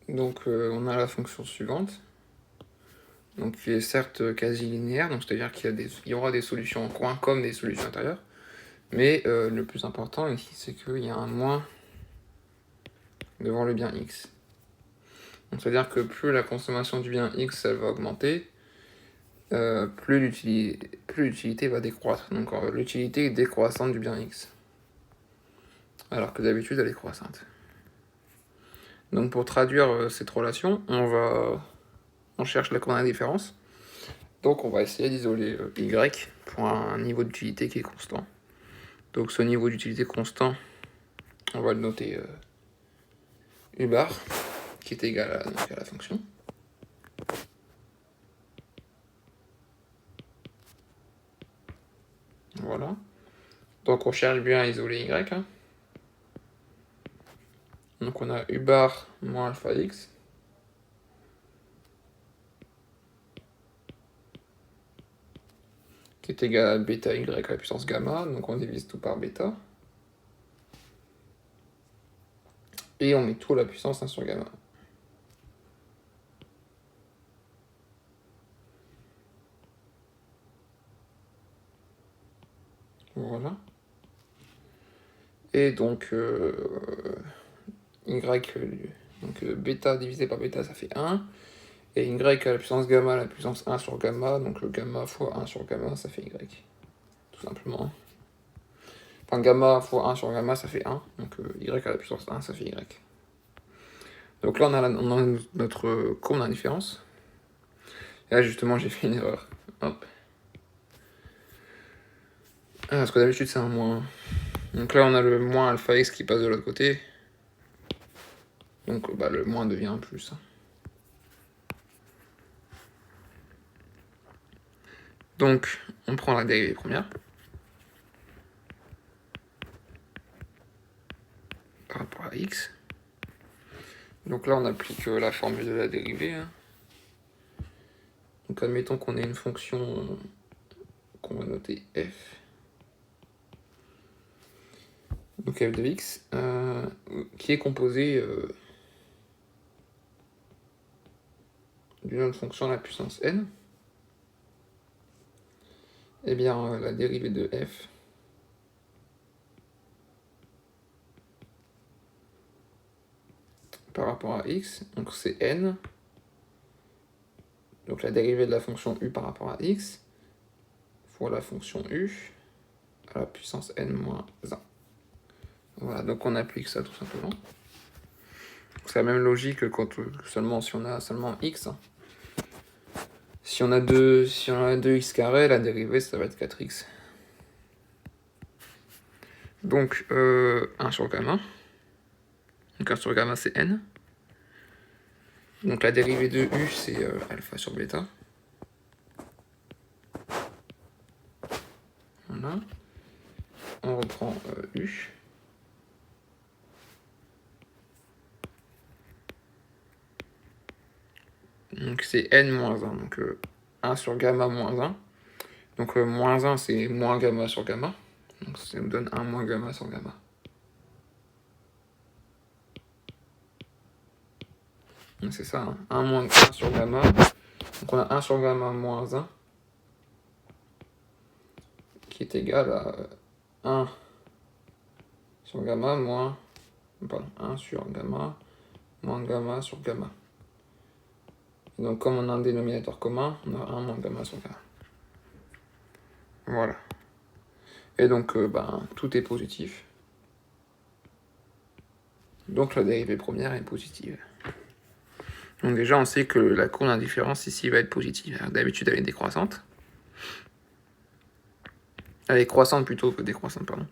Donc on a la fonction suivante, donc qui est certes quasi linéaire, donc c'est-à-dire qu'il y aura des solutions en coin comme des solutions intérieures, mais le plus important ici, c'est qu'il y a un moins devant le bien x. Donc c'est-à-dire que plus la consommation du bien x elle va augmenter, plus l'utilité va décroître. Donc l'utilité est décroissante du bien x, alors que d'habitude elle est croissante. Donc pour traduire cette relation, on cherche la coordonnée différence. Donc on va essayer d'isoler y pour un niveau d'utilité qui est constant. Donc ce niveau d'utilité constant, on va le noter u bar, qui est égal à la fonction. Voilà. Donc on cherche bien à isoler y. Hein. Donc on a u bar moins alpha x. Qui est égal à bêta y à la puissance gamma. Donc on divise tout par bêta. Et on met tout à la puissance 1 sur gamma. Voilà. Et donc, y, donc bêta divisé par bêta, ça fait 1. Et y à la puissance gamma, à la puissance 1 sur gamma, donc le gamma fois 1 sur gamma, ça fait y. Tout simplement. Enfin, gamma fois 1 sur gamma, ça fait 1. Donc y à la puissance 1, ça fait y. Donc là, on a notre courbe d'indifférence. Et là, justement, j'ai fait une erreur. Hop. Ah, parce que d'habitude, c'est un moins. Donc là, on a le moins alpha x qui passe de l'autre côté. Donc le moins devient un plus. Donc, on prend la dérivée première. Par rapport à x. Donc là, on applique la formule de la dérivée. Hein. Donc admettons qu'on ait une fonction qu'on va noter f. Donc f de x, qui est composée d'une autre fonction à la puissance n. Eh bien, la dérivée de f par rapport à x, donc c'est n. Donc la dérivée de la fonction u par rapport à x fois la fonction u à la puissance n moins 1. Voilà, donc on applique ça tout simplement. C'est la même logique que quand si on a seulement x. Si on a 2x carré, la dérivée ça va être 4x. Donc 1 sur gamma. Donc 1 sur gamma c'est n. Donc la dérivée de u c'est alpha sur bêta. Voilà. On reprend u. Donc c'est n moins 1. Donc 1 sur gamma moins 1. Donc moins 1 c'est moins gamma sur gamma. Donc ça nous donne 1 moins gamma sur gamma. Donc c'est ça, hein. 1 moins 1 sur gamma. Donc on a 1 sur gamma moins 1. Qui est égal à 1 sur gamma moins... Pardon, 1 sur gamma moins gamma sur gamma. Et donc comme on a un dénominateur commun, on a 1 moins gamma sur gamma. Voilà. Et donc tout est positif. Donc la dérivée première est positive. Donc déjà on sait que la courbe d'indifférence ici va être positive. D'habitude elle est décroissante. Elle est croissante plutôt que décroissante, pardon.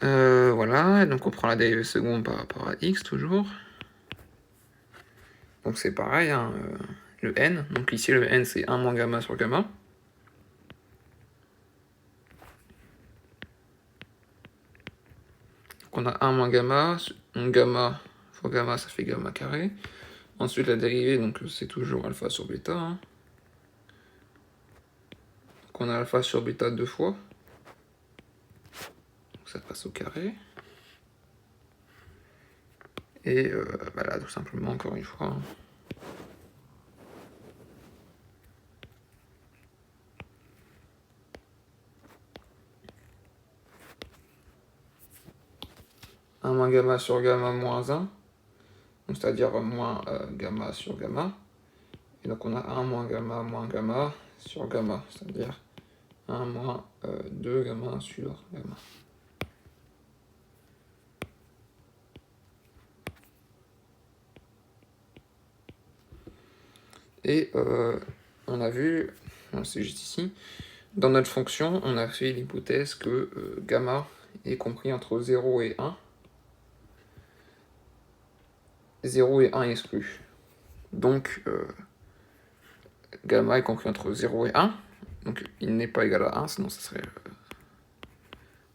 Voilà, et donc on prend la dérivée seconde par rapport à x toujours. Donc c'est pareil, hein, le n. Donc ici le n c'est 1 moins gamma sur gamma. Donc on a 1 moins gamma, gamma fois gamma ça fait gamma carré. Ensuite la dérivée, donc c'est toujours alpha sur bêta. Hein. Donc on a alpha sur bêta 2 fois. Donc ça passe au carré. Et là, tout simplement, encore une fois, hein. Un moins gamma sur gamma moins 1, c'est-à-dire moins gamma sur gamma. Et donc on a 1 moins gamma sur gamma, c'est-à-dire 1 moins 2 gamma sur gamma. Et on a vu, c'est juste ici, dans notre fonction, on a fait l'hypothèse que gamma est compris entre 0 et 1. 0 et 1 exclus. Donc, gamma est compris entre 0 et 1. Donc, il n'est pas égal à 1, sinon ça serait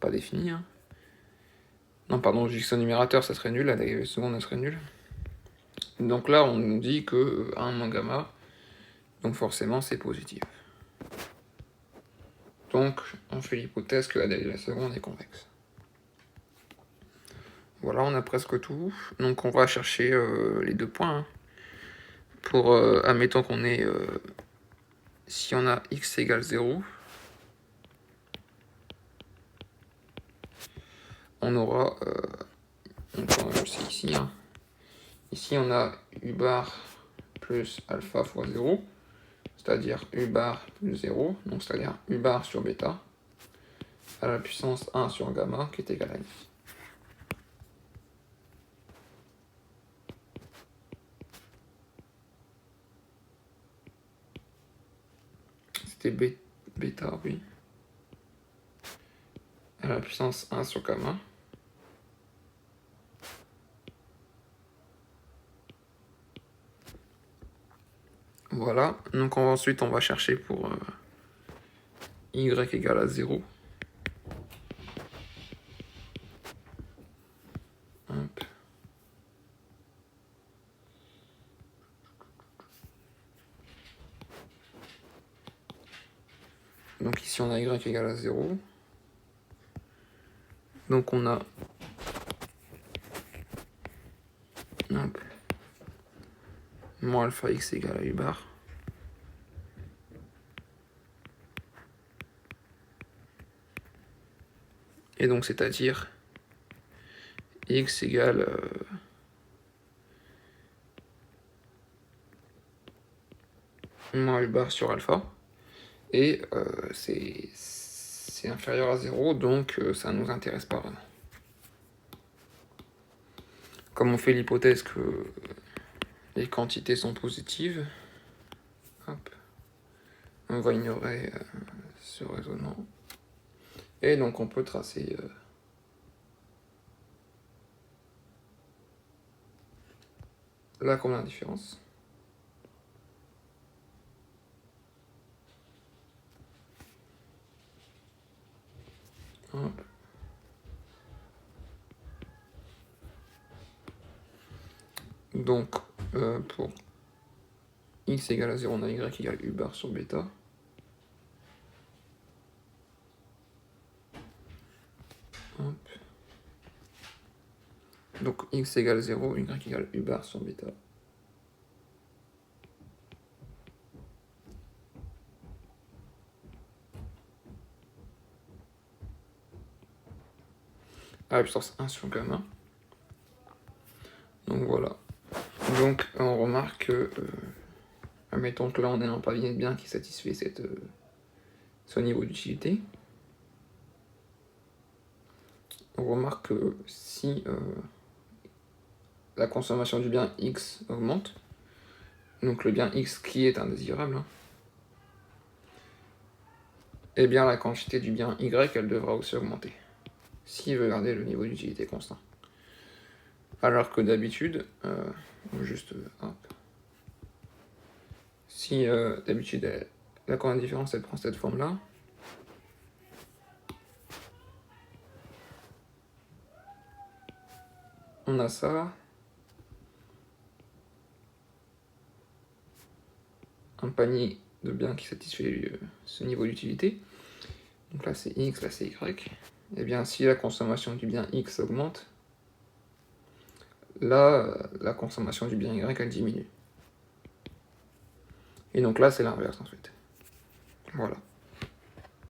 pas défini. Hein. Non, pardon, je dis que c'est un numérateur, ça serait nul. La dérivée seconde, ça serait nul. Donc là, on nous dit que 1 moins gamma, donc forcément, c'est positif. Donc, on fait l'hypothèse que la dérivée seconde est convexe. Voilà, on a presque tout. Donc, on va chercher les 2 points. Hein. Pour, admettons qu'on ait, si on a x égale 0, on aura, donc c'est ici, hein. Ici on a u bar plus alpha fois 0, c'est-à-dire u bar plus 0, donc c'est-à-dire u bar sur bêta, à la puissance 1 sur gamma, qui est égal à i. C'était bêta, oui. À la puissance 1 sur gamma. Voilà, donc ensuite on va chercher pour y égale à 0. Hop. Donc ici on a y égale à 0. Donc on a moins alpha x égale à u bar. Et donc c'est-à-dire x égale moins u bar sur alpha. Et c'est inférieur à 0, donc ça ne nous intéresse pas vraiment. Comme on fait l'hypothèse que les quantités sont positives, hop, on va ignorer ce raisonnement. Et donc on peut tracer la courbe d'indifférence. Hop. Donc pour x égale à 0, on a y égale u bar sur bêta. Hop. Donc x égale 0, y égale u bar sur bêta. À la puissance 1 sur gamma. Donc voilà. Donc on remarque que, admettons que là on a un palier de bien qui satisfait ce niveau d'utilité. On remarque que si la consommation du bien x augmente, donc le bien x qui est indésirable, hein, eh bien la quantité du bien y, elle devra aussi augmenter, s'il veut garder le niveau d'utilité constant. Alors que d'habitude, si d'habitude la courbe d'indifférence elle prend cette forme-là, on a ça, un panier de biens qui satisfait ce niveau d'utilité. Donc là c'est x, là c'est y. Et bien si la consommation du bien x augmente, là, la consommation du bien Y, elle diminue. Et donc là, c'est l'inverse, en fait. Voilà.